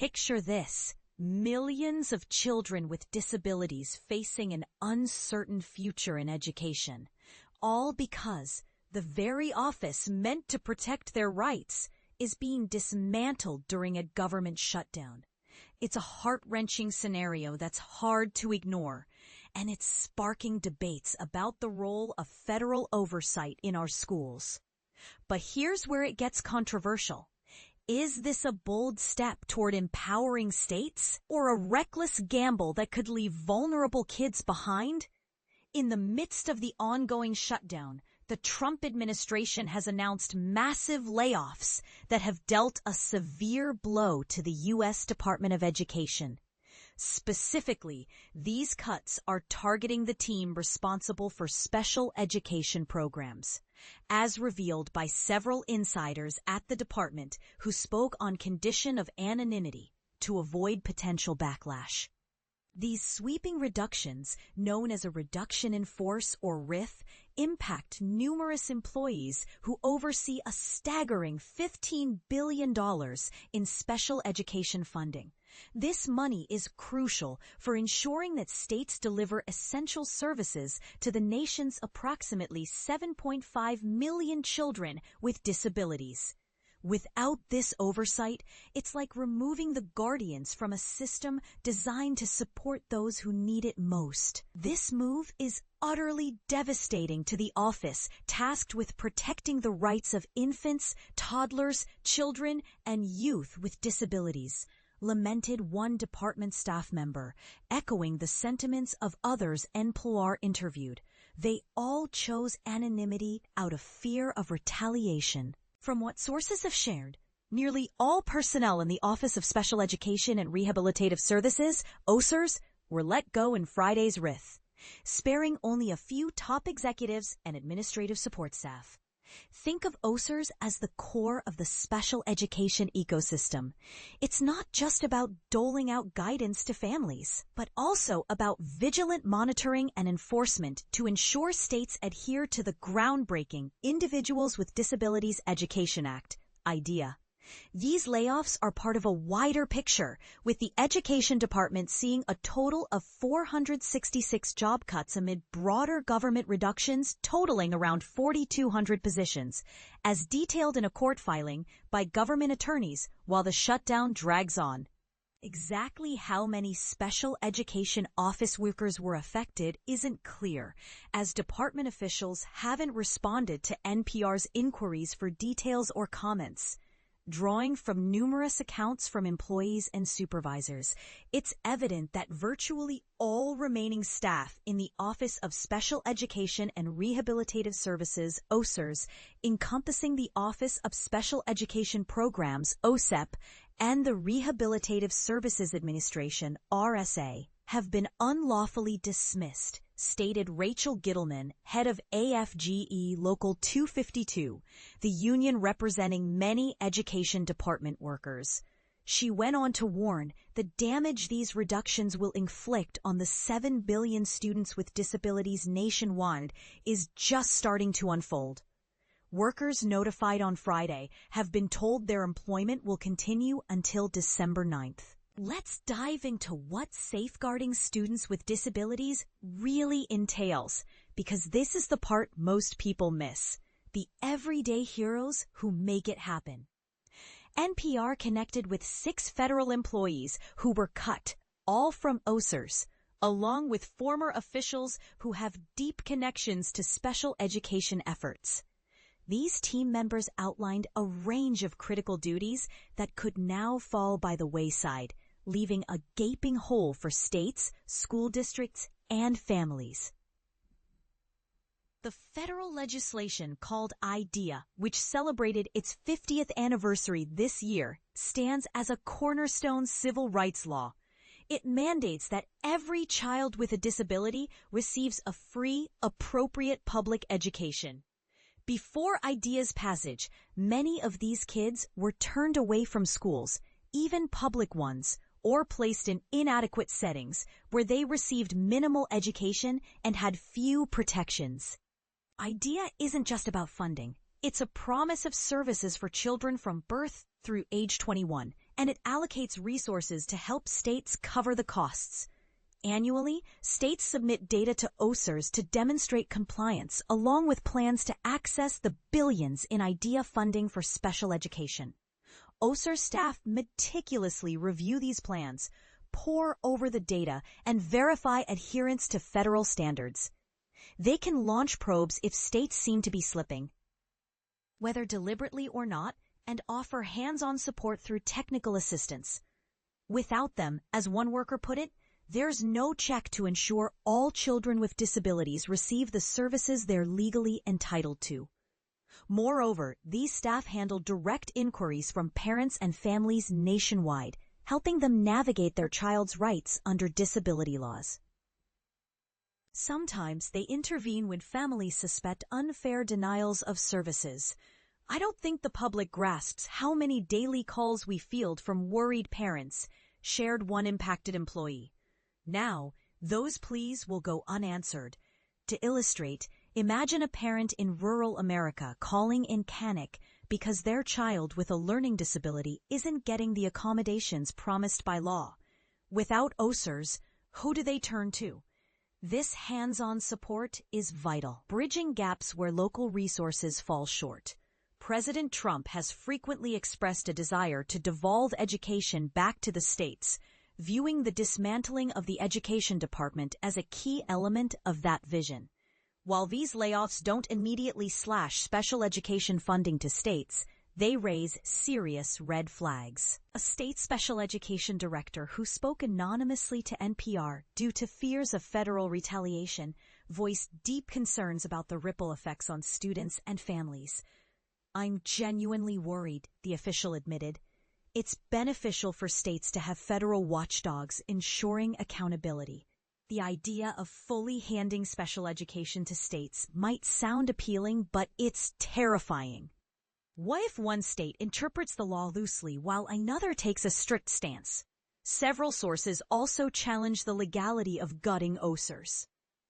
Picture this. Millions of children with disabilities facing an uncertain future in education, all because the very office meant to protect their rights is being dismantled during a government shutdown. It's a heart-wrenching scenario that's hard to ignore, and it's sparking debates about the role of federal oversight in our schools. But here's where it gets controversial. Is this a bold step toward empowering states, or a reckless gamble that could leave vulnerable kids behind? In the midst of the ongoing shutdown, the Trump administration has announced massive layoffs that have dealt a severe blow to the U.S. Department of Education. Specifically, these cuts are targeting the team responsible for special education programs, as revealed by several insiders at the department who spoke on condition of anonymity to avoid potential backlash. These sweeping reductions, known as a reduction in force or RIF, impact numerous employees who oversee a staggering $15 billion in special education funding. This money is crucial for ensuring that states deliver essential services to the nation's approximately 7.5 million children with disabilities. Without this oversight, it's like removing the guardians from a system designed to support those who need it most. This move is utterly devastating to the office tasked with protecting the rights of infants, toddlers, children, and youth with disabilities, lamented one department staff member, echoing the sentiments of others NPR interviewed. They all chose anonymity out of fear of retaliation. From what sources have shared, nearly all personnel in the Office of Special Education and Rehabilitative Services, OSERS, were let go in Friday's RIF, sparing only a few top executives and administrative support staff. Think of OSERS as the core of the special education ecosystem. It's not just about doling out guidance to families, but also about vigilant monitoring and enforcement to ensure states adhere to the groundbreaking Individuals with Disabilities Education Act, IDEA. These layoffs are part of a wider picture, with the Education Department seeing a total of 466 job cuts amid broader government reductions totaling around 4,200 positions, as detailed in a court filing by government attorneys while the shutdown drags on. Exactly how many special education office workers were affected isn't clear, as department officials haven't responded to NPR's inquiries for details or comments. Drawing from numerous accounts from employees and supervisors, it's evident that virtually all remaining staff in the Office of Special Education and Rehabilitative Services, OSERS, encompassing the Office of Special Education Programs, OSEP, and the Rehabilitative Services Administration, RSA, have been unlawfully dismissed, stated Rachel Gittleman, head of AFGE Local 252, the union representing many education department workers. She went on to warn the damage these reductions will inflict on the 7 billion students with disabilities nationwide is just starting to unfold. Workers notified on Friday have been told their employment will continue until December 9th. Let's dive into what safeguarding students with disabilities really entails, because this is the part most people miss, the everyday heroes who make it happen. NPR connected with 6 federal employees who were cut, all from OSERS, along with former officials who have deep connections to special education efforts. These team members outlined a range of critical duties that could now fall by the wayside, leaving a gaping hole for states, school districts, and families. The federal legislation called IDEA, which celebrated its 50th anniversary this year, stands as a cornerstone civil rights law. It mandates that every child with a disability receives a free, appropriate public education. Before IDEA's passage, many of these kids were turned away from schools, even public ones, or placed in inadequate settings where they received minimal education and had few protections. IDEA isn't just about funding. It's a promise of services for children from birth through age 21, and it allocates resources to help states cover the costs. Annually, states submit data to OSERS to demonstrate compliance, along with plans to access the billions in IDEA funding for special education. OSERS staff meticulously review these plans, pore over the data, and verify adherence to federal standards. They can launch probes if states seem to be slipping, whether deliberately or not, and offer hands-on support through technical assistance. Without them, as one worker put it, there's no check to ensure all children with disabilities receive the services they're legally entitled to. Moreover, these staff handle direct inquiries from parents and families nationwide, helping them navigate their child's rights under disability laws. Sometimes they intervene when families suspect unfair denials of services. I don't think the public grasps how many daily calls we field from worried parents, shared one impacted employee. Now, those pleas will go unanswered. To illustrate, imagine a parent in rural America calling in panic because their child with a learning disability isn't getting the accommodations promised by law. Without OSERS, who do they turn to? This hands-on support is vital, bridging gaps where local resources fall short. President Trump has frequently expressed a desire to devolve education back to the states, viewing the dismantling of the education department as a key element of that vision. While these layoffs don't immediately slash special education funding to states, they raise serious red flags. A state special education director who spoke anonymously to NPR due to fears of federal retaliation voiced deep concerns about the ripple effects on students and families. "I'm genuinely worried," the official admitted. "It's beneficial for states to have federal watchdogs ensuring accountability." The idea of fully handing special education to states might sound appealing, but it's terrifying. What if one state interprets the law loosely while another takes a strict stance? Several sources also challenge the legality of gutting OSERS.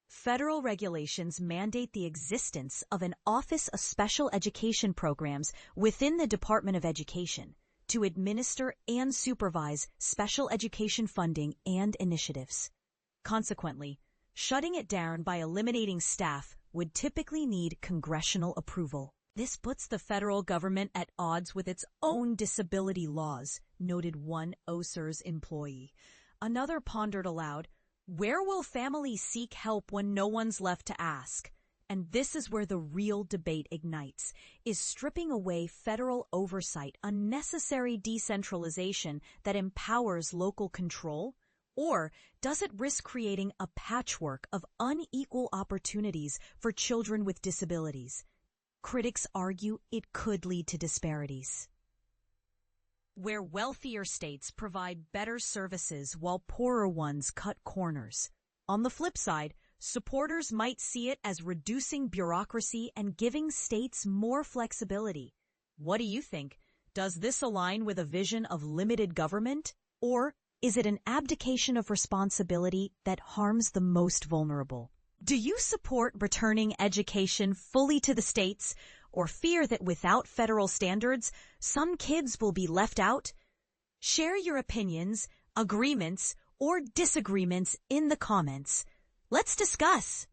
Federal regulations mandate the existence of an Office of Special Education Programs within the Department of Education to administer and supervise special education funding and initiatives. Consequently, shutting it down by eliminating staff would typically need congressional approval. This puts the federal government at odds with its own disability laws, noted one OSERS employee. Another pondered aloud, where will families seek help when no one's left to ask? And this is where the real debate ignites. Is stripping away federal oversight unnecessary decentralization that empowers local control? Or does it risk creating a patchwork of unequal opportunities for children with disabilities? Critics argue it could lead to disparities, where wealthier states provide better services while poorer ones cut corners. On the flip side, supporters might see it as reducing bureaucracy and giving states more flexibility. What do you think? Does this align with a vision of limited government? Or is it an abdication of responsibility that harms the most vulnerable? Do you support returning education fully to the states, or fear that without federal standards, some kids will be left out? Share your opinions, agreements, or disagreements in the comments. Let's discuss.